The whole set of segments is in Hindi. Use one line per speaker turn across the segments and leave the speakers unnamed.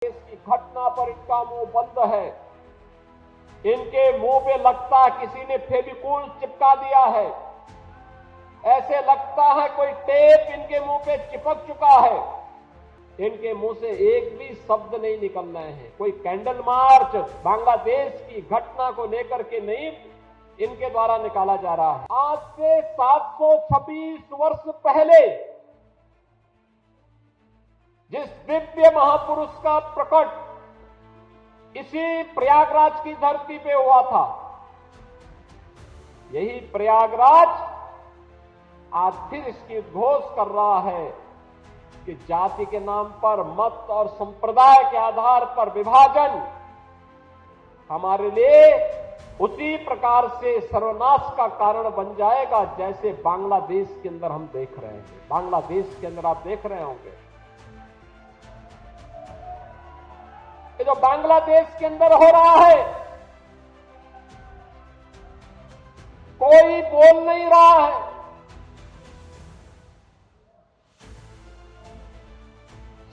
की घटना पर इनका मुंह बंद है। इनके मुंह पे लगता किसी ने फेविकोल चिपका दिया है। ऐसे लगता है कोई टेप इनके मुंह पे चिपक चुका है। इनके मुंह से एक भी शब्द नहीं निकल रहे हैं। कोई कैंडल मार्च बांग्लादेश की घटना को लेकर के नहीं इनके द्वारा निकाला जा रहा है। आज से 726 वर्ष पहले जिस दिव्य महापुरुष का प्रकट इसी प्रयागराज की धरती पे हुआ था, यही प्रयागराज आज फिर इसकी उद्घोष कर रहा है कि जाति के नाम पर, मत और संप्रदाय के आधार पर विभाजन हमारे लिए उसी प्रकार से सर्वनाश का कारण बन जाएगा जैसे बांग्लादेश के अंदर हम देख रहे हैं। बांग्लादेश के अंदर आप देख रहे होंगे कि जो बांग्लादेश के अंदर हो रहा है, कोई बोल नहीं रहा है।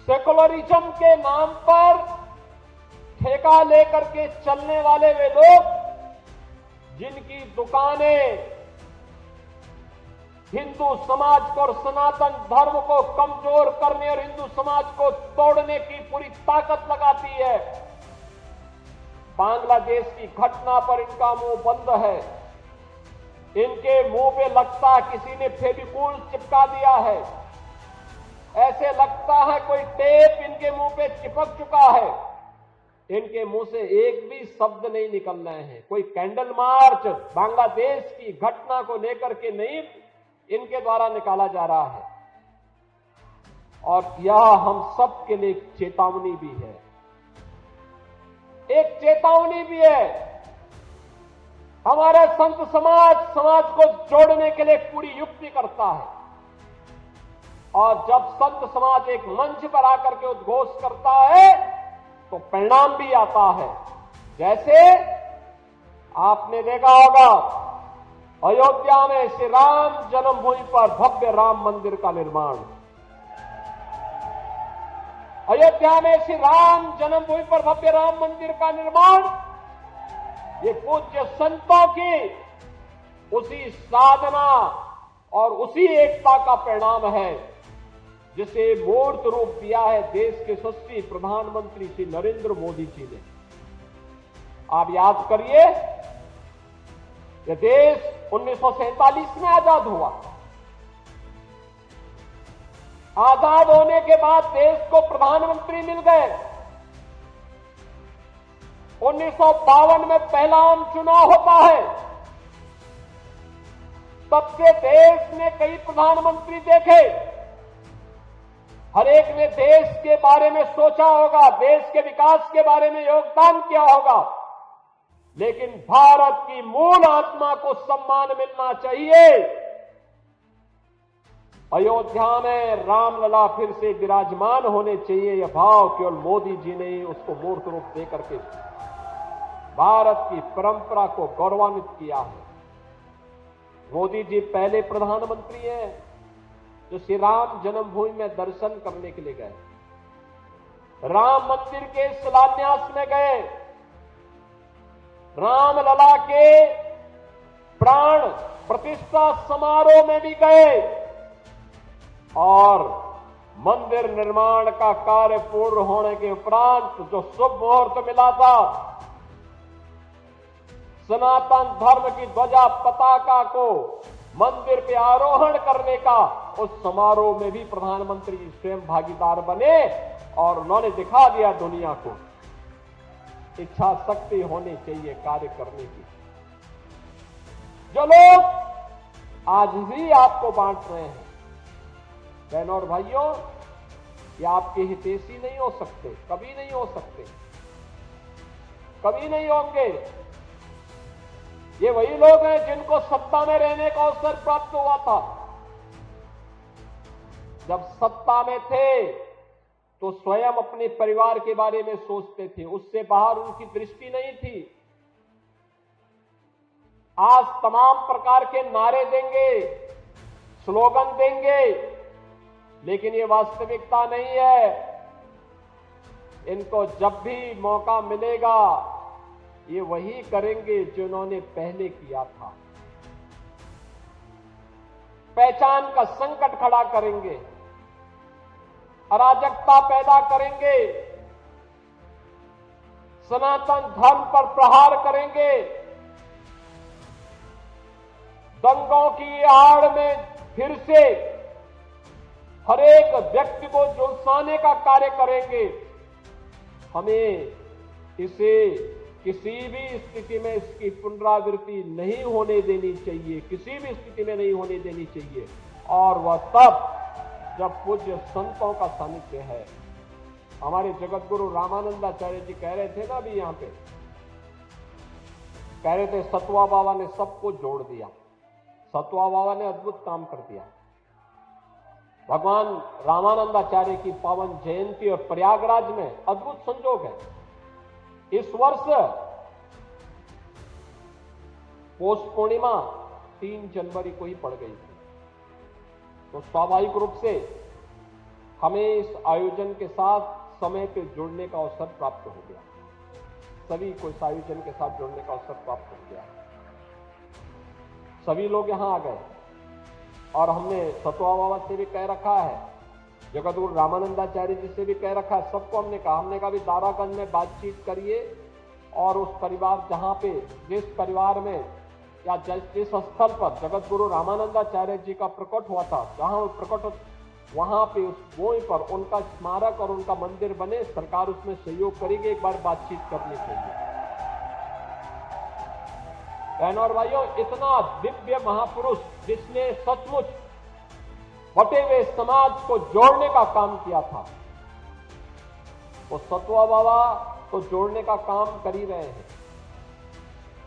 सेकुलरिज्म के नाम पर ठेका लेकर के चलने वाले वे लोग जिनकी दुकानें हिंदू समाज को और सनातन धर्म को कमजोर करने और हिंदू समाज को तोड़ने की पूरी ताकत लगाती है, बांग्लादेश की घटना पर इनका मुंह बंद है। इनके मुंह पे लगता किसी ने फेविकोल चिपका दिया है। ऐसे लगता है कोई टेप इनके मुंह पे चिपक चुका है। इनके मुंह से एक भी शब्द नहीं निकल रहे हैं। कोई कैंडल मार्च बांग्लादेश की घटना को लेकर के नहीं इनके द्वारा निकाला जा रहा है। और यह हम सब के लिए एक चेतावनी भी है। एक चेतावनी भी है। हमारे संत समाज को जोड़ने के लिए पूरी युक्ति करता है। और जब संत समाज एक मंच पर आकर के उद्घोष करता है तो परिणाम भी आता है। जैसे आपने देखा होगा अयोध्या में श्री राम जन्मभूमि पर भव्य राम मंदिर का निर्माण। अयोध्या में श्री राम जन्मभूमि पर भव्य राम मंदिर का निर्माण ये पूज्य संतों की उसी साधना और उसी एकता का परिणाम है जिसे मूर्त रूप दिया है देश के यशस्वी प्रधानमंत्री श्री नरेंद्र मोदी जी ने। आप याद करिए, यह देश 1947 में आजाद हुआ। आजाद होने के बाद देश को प्रधानमंत्री मिल गए। 1952 में पहला आम चुनाव होता है। तब से देश ने कई प्रधानमंत्री देखे। हर एक ने देश के बारे में सोचा होगा, देश के विकास के बारे में योगदान किया होगा, लेकिन भारत की मूल आत्मा को सम्मान मिलना चाहिए। अयोध्या में रामलला फिर से विराजमान होने चाहिए, यह भाव केवल मोदी जी ने ही उसको मूर्त रूप देकर के भारत की परंपरा को गौरवान्वित किया है। मोदी जी पहले प्रधानमंत्री हैं जो श्री राम जन्मभूमि में दर्शन करने के लिए गए, राम मंदिर के शिलान्यास में गए, रामलला के प्राण प्रतिष्ठा समारोह में भी गए और मंदिर निर्माण का कार्य पूर्ण होने के उपरांत जो शुभ मुहूर्त मिला था, सनातन धर्म की ध्वजा पताका को मंदिर पे आरोहण करने का, उस समारोह में भी प्रधानमंत्री स्वयं भागीदार बने और उन्होंने दिखा दिया दुनिया को इच्छा शक्ति होनी चाहिए कार्य करने की। जो लोग आज भी आपको बांट रहे हैं, बहनों और भाइयों, ये आपके हितैषी नहीं हो सकते, कभी नहीं हो सकते, कभी नहीं होंगे। ये वही लोग हैं जिनको सत्ता में रहने का अवसर प्राप्त हुआ था। जब सत्ता में थे तो स्वयं अपने परिवार के बारे में सोचते थे, उससे बाहर उनकी दृष्टि नहीं थी। आज तमाम प्रकार के नारे देंगे, स्लोगन देंगे, लेकिन ये वास्तविकता नहीं है। इनको जब भी मौका मिलेगा ये वही करेंगे जिन्होंने पहले किया था। पहचान का संकट खड़ा करेंगे, अराजकता पैदा करेंगे, सनातन धर्म पर प्रहार करेंगे, दंगों की आड़ में फिर से हर एक व्यक्ति को झुलसाने का कार्य करेंगे। हमें इसे किसी भी स्थिति में इसकी पुनरावृत्ति नहीं होने देनी चाहिए, किसी भी स्थिति में नहीं होने देनी चाहिए। और वह तब जब पूज्य संतों का सानिध्य है। हमारे जगत गुरु रामानंदाचार्य जी कह रहे थे ना अभी यहां पे, कह रहे थे सतवा बाबा ने सबको जोड़ दिया, सतवा बाबा ने अद्भुत काम कर दिया। भगवान रामानंदाचार्य की पावन जयंती और प्रयागराज में अद्भुत संजोग है। इस वर्ष पौष पूर्णिमा 3 जनवरी को ही पड़ गई थी, तो स्वाभाविक रूप से हमें इस आयोजन के साथ समय पे जुड़ने का अवसर प्राप्त हो गया। सभी को इस आयोजन के साथ जुड़ने का अवसर प्राप्त हो गया। सभी लोग यहां आ गए और हमने सतवा बाबा से भी कह रखा है, जगतगुरु रामानंदाचार्य जी से भी कह रखा है, सबको हमने कहा भी दारागंज में बातचीत करिए और उस परिवार जहां पे जिस परिवार में या जिस स्थल पर जगतगुरु रामानंदाचार्य जी का प्रकट हुआ था, जहां वो प्रकट वहां पे उस भूमि पर उनका स्मारक और उनका मंदिर बने, सरकार उसमें सहयोग करेगी। एक बार बातचीत करनी चाहिए। बहनों और भाइयों, इतना दिव्य महापुरुष जिसने सचमुच बटे हुए समाज को जोड़ने का काम किया था, वो सतवा बाबा तो जोड़ने का काम कर ही रहे हैं।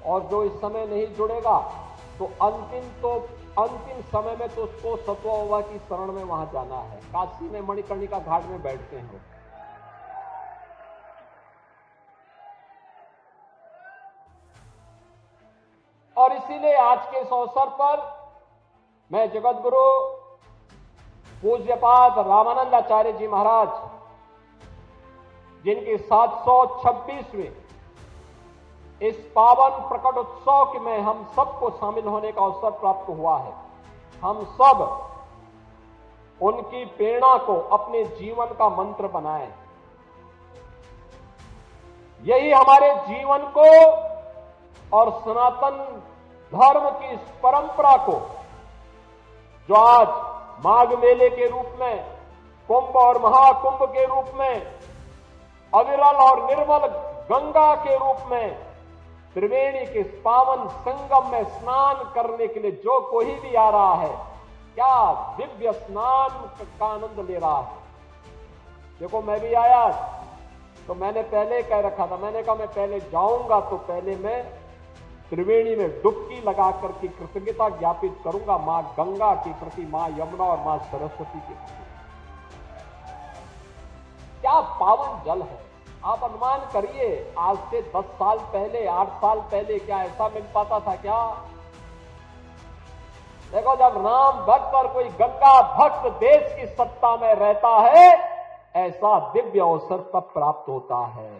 और जो इस समय नहीं जुड़ेगा तो अंतिम समय में तो उसको सतवा बाबा की शरण में वहां जाना है। काशी में मणिकर्णिका घाट में बैठते हैं। और इसीलिए आज के इस अवसर पर मैं जगतगुरु पूज्यपाद रामानंदाचार्य जी महाराज, जिनकी 726वें इस पावन प्रकट उत्सव में हम सबको शामिल होने का अवसर प्राप्त हुआ है, हम सब उनकी प्रेरणा को अपने जीवन का मंत्र बनाएं। यही हमारे जीवन को और सनातन धर्म की इस परंपरा को, जो आज माघ मेले के रूप में, कुंभ और महाकुंभ के रूप में, अविरल और निर्मल गंगा के रूप में, त्रिवेणी के पावन संगम में स्नान करने के लिए जो कोई भी आ रहा है, क्या दिव्य स्नान का आनंद ले रहा है। देखो, मैं भी आया तो मैंने पहले कह रखा था, मैंने कहा मैं पहले जाऊंगा तो पहले मैं त्रिवेणी में डुबकी लगाकर की कृतज्ञता ज्ञापित करूंगा मां गंगा की प्रति, मां यमुना और मां सरस्वती के प्रति। क्या पावन जल है। आप अनुमान करिए, आज से 10 साल पहले, 8 साल पहले क्या ऐसा मिल पाता था क्या? देखो, जब राम भक्त और कोई गंगा भक्त देश की सत्ता में रहता है, ऐसा दिव्य अवसर तब प्राप्त होता है।